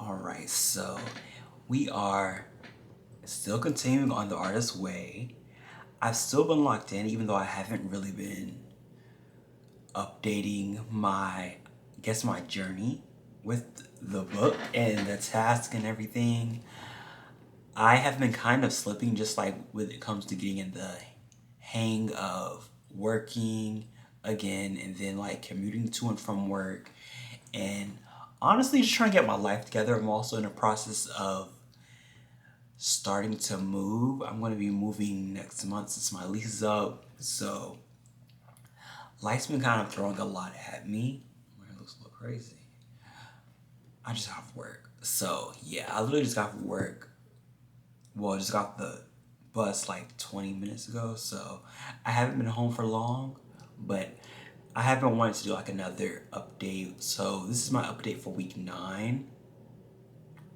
Alright, so we are still continuing on the artist's way. I've still been locked in, even though I haven't really been updating my journey with the book and the task and everything. I have been kind of slipping just like when it comes to getting in the hang of working again and then like commuting to and from work and honestly just trying to get my life together. I'm also in the process of starting to move. I'm going to be moving next month since my lease is up. So life's been kind of throwing a lot at me. My hair looks a little crazy. I just got off work. So yeah, I literally just got off work. Well, I just got the bus like 20 minutes ago. So I haven't been home for long, but I have been wanting to do like another update. So this is my update for week 9,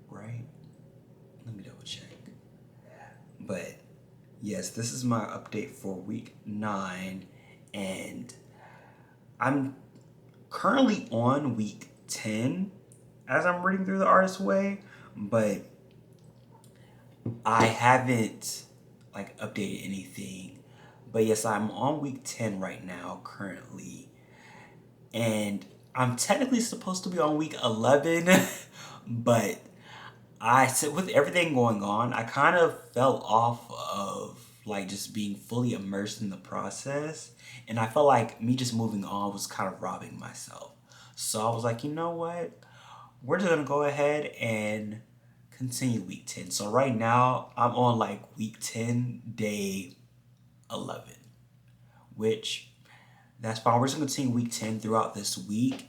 right? Let me double check. But yes, this is my update for week 9, and I'm currently on week 10 as I'm reading through the artist's way, but I haven't like updated anything. But yes, I'm on week 10 right now currently, and I'm technically supposed to be on week 11, but I said with everything going on, I kind of fell off of like just being fully immersed in the process, and I felt like me just moving on was kind of robbing myself. So I was like, you know what? We're just gonna go ahead and continue week 10. So right now I'm on like week 10, day 11, which that's fine. We're just gonna continue week 10 throughout this week.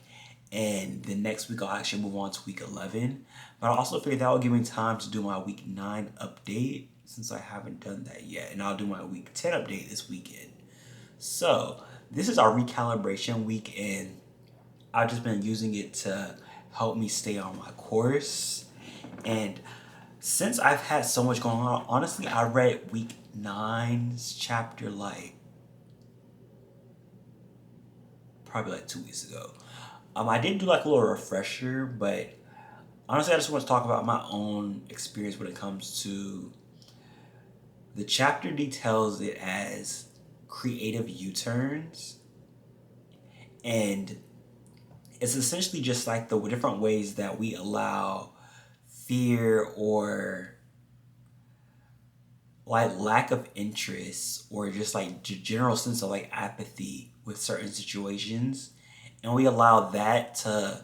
And the next week I'll actually move on to week 11. But I also figured that will give me time to do my week 9 update since I haven't done that yet. And I'll do my week 10 update this weekend. So this is our recalibration week, and I've just been using it to help me stay on my course. And since I've had so much going on, honestly, I read week 9's chapter like probably like 2 weeks ago. I did do like a little refresher, but honestly, I just want to talk about my own experience when it comes to the chapter details it as creative U-turns, and it's essentially just like the different ways that we allow fear or like lack of interest or just like general sense of like apathy with certain situations, and we allow that to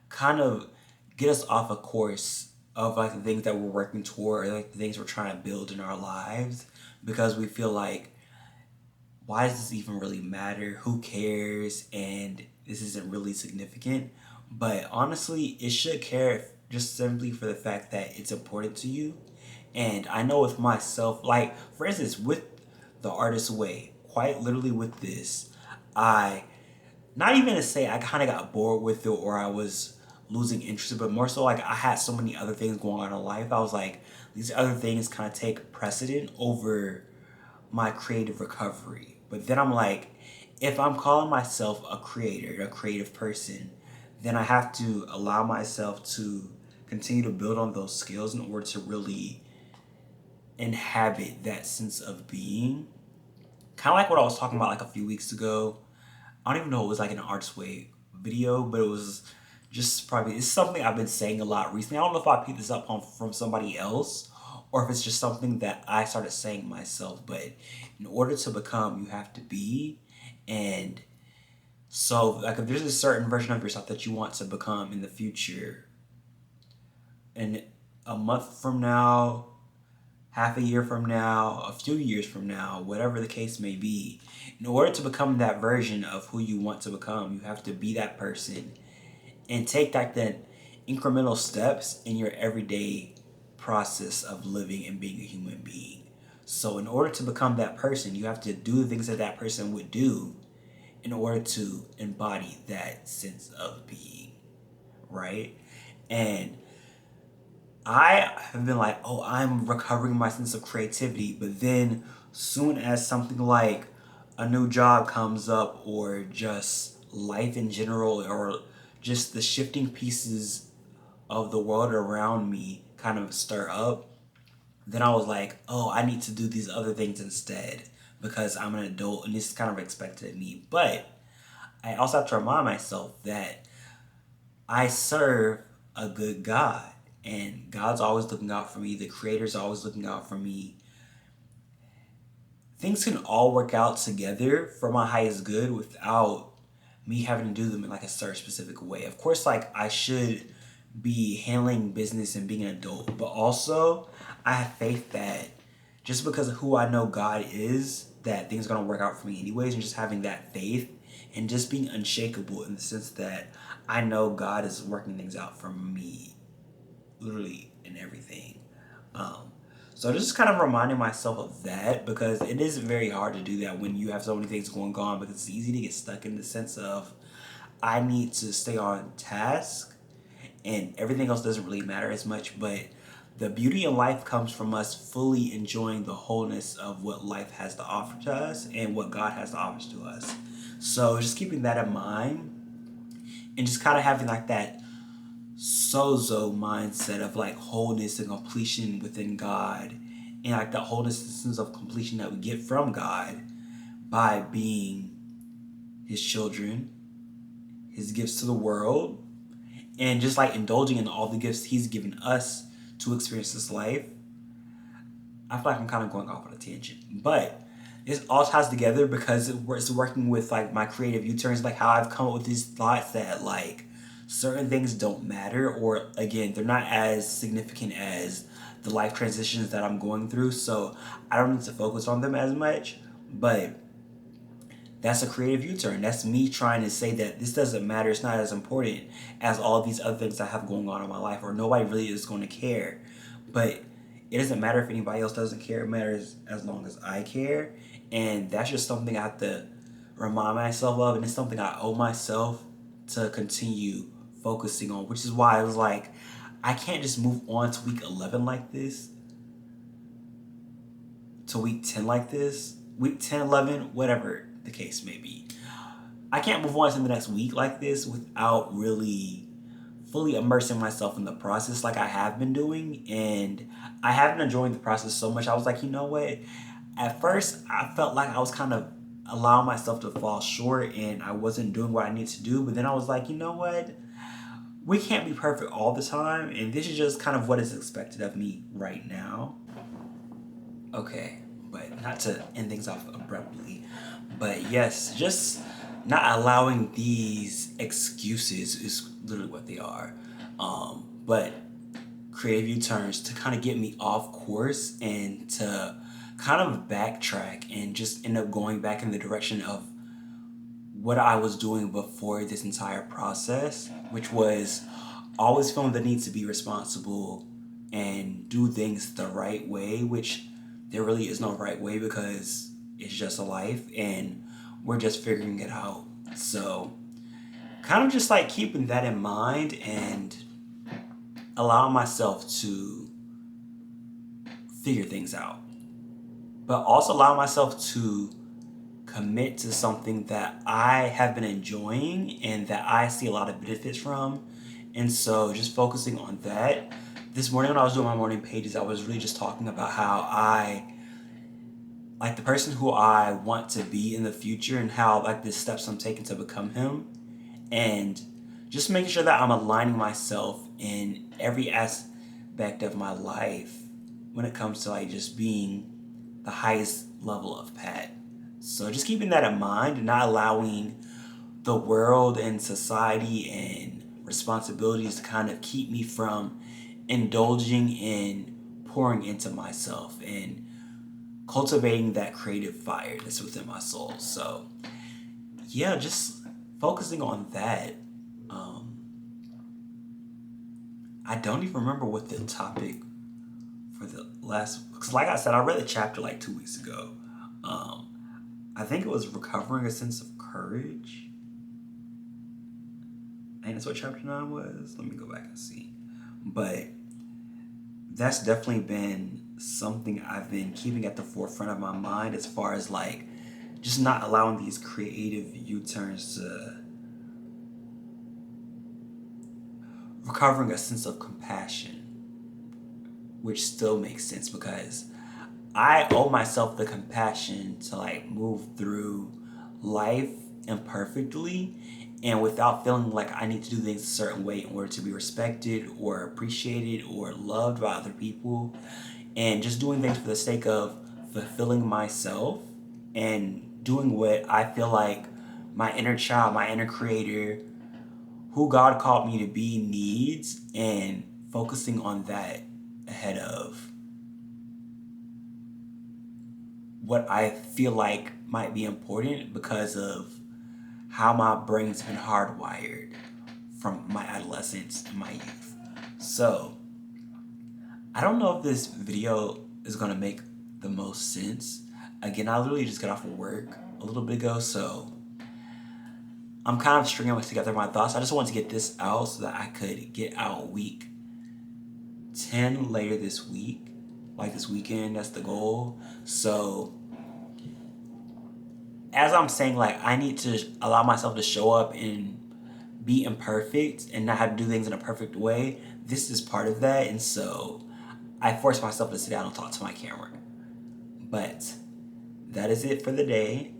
kind of get us off a course of like the things that we're working toward or like the things we're trying to build in our lives, because we feel like, why does this even really matter? Who cares? And this isn't really significant. But honestly, it should care just simply for the fact that it's important to you. And I know with myself, like for instance, with the artist's way, quite literally with this, I not even to say I kind of got bored with it or I was losing interest, but more so like I had so many other things going on in life. I was like, these other things kind of take precedent over my creative recovery. But then I'm like, if I'm calling myself a creator, a creative person, then I have to allow myself to continue to build on those skills in order to really inhabit that sense of being. Kind of like what I was talking about like a few weeks ago. I don't even know if it was like an Art's Way video, but it was just probably, it's something I've been saying a lot recently. I don't know if I picked this up from somebody else or if it's just something that I started saying myself, but in order to become, you have to be. And so like if there's a certain version of yourself that you want to become in the future, and a month from now, half a year from now, a few years from now, whatever the case may be, in order to become that version of who you want to become, you have to be that person and take like the incremental steps in your everyday process of living and being a human being. So in order to become that person, you have to do the things that that person would do in order to embody that sense of being, right? And I have been like, oh, I'm recovering my sense of creativity, but then soon as something like a new job comes up or just life in general or just the shifting pieces of the world around me kind of stir up, then I was like, oh, I need to do these other things instead because I'm an adult and this is kind of expected of me. But I also have to remind myself that I serve a good God, and God's always looking out for me. The Creator's always looking out for me. Things can all work out together for my highest good without me having to do them in like a certain specific way. Of course, like I should be handling business and being an adult, but also I have faith that just because of who I know God is, that things are gonna work out for me anyways, and just having that faith and just being unshakable in the sense that I know God is working things out for me, literally in everything. Um, so just kind of reminding myself of that because it is very hard to do that when you have so many things going on because it's easy to get stuck in the sense of I need to stay on task and everything else doesn't really matter as much. But the beauty in life comes from us fully enjoying the wholeness of what life has to offer to us and what God has to offer to us. So just keeping that in mind and just kind of having like that sozo mindset of like wholeness and completion within God and like the wholeness and sense of completion that we get from God by being his children, his gifts to the world, and just like indulging in all the gifts he's given us to experience this life. I feel like I'm kind of going off on a tangent, but this all ties together because it's working with like my creative U-turns, like how I've come up with these thoughts that like certain things don't matter, or again, they're not as significant as the life transitions that I'm going through, so I don't need to focus on them as much. But that's a creative U-turn. That's me trying to say that this doesn't matter. It's not as important as all these other things I have going on in my life, or nobody really is going to care. But it doesn't matter if anybody else doesn't care. It matters as long as I care. And that's just something I have to remind myself of. And it's something I owe myself to continue focusing on, which is why I was like, I can't just move on to week 11 like this, to week 10 like this, week 10, 11, whatever the case may be. I can't move on to the next week like this without really fully immersing myself in the process like I have been doing. And I have been enjoying the process so much. I was like, you know what? At first, I felt like I was kind of allowing myself to fall short and I wasn't doing what I need to do. But then I was like, you know what? We can't be perfect all the time. And this is just kind of what is expected of me right now. Okay, but not to end things off abruptly. But yes, just not allowing these excuses is literally what they are. But creative U-turns to kind of get me off course and to kind of backtrack and just end up going back in the direction of what I was doing before this entire process, which was always feeling the need to be responsible and do things the right way, which there really is no right way because it's just a life and we're just figuring it out. So, kind of just like keeping that in mind and allowing myself to figure things out, but also allow myself to commit to something that I have been enjoying and that I see a lot of benefits from. And so just focusing on that. This morning when I was doing my morning pages, I was really just talking about how I like the person who I want to be in the future and how like the steps I'm taking to become him. And just making sure that I'm aligning myself in every aspect of my life when it comes to like just being the highest level of Pat. So just keeping that in mind and not allowing the world and society and responsibilities to kind of keep me from indulging in pouring into myself and cultivating that creative fire that's within my soul. So yeah, just focusing on that. Um, I don't even remember what the topic for the last, because like I said, I read the chapter like 2 weeks ago. Um, I think it was recovering a sense of courage. I think that's what chapter 9 was. Let me go back and see. But that's definitely been something I've been keeping at the forefront of my mind as far as like just not allowing these creative U-turns to recovering a sense of compassion, which still makes sense because I owe myself the compassion to like move through life imperfectly and without feeling like I need to do things a certain way in order to be respected or appreciated or loved by other people, and just doing things for the sake of fulfilling myself and doing what I feel like my inner child, my inner creator, who God called me to be needs, and focusing on that ahead of what I feel like might be important because of how my brain's been hardwired from my adolescence and my youth. So, I don't know if this video is gonna make the most sense. Again, I literally just got off of work a little bit ago, so I'm kind of stringing together my thoughts. I just wanted to get this out so that I could get out week 10 later this week, like this weekend. That's the goal. So, as I'm saying, like, I need to allow myself to show up and be imperfect and not have to do things in a perfect way. This is part of that, and so I force myself to sit down and talk to my camera. But that is it for the day.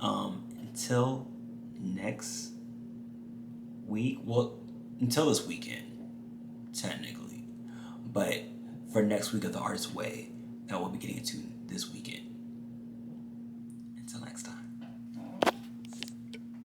Until next week. Well, until this weekend, technically. But for next week of The Artist's Way, that we'll be getting into this weekend.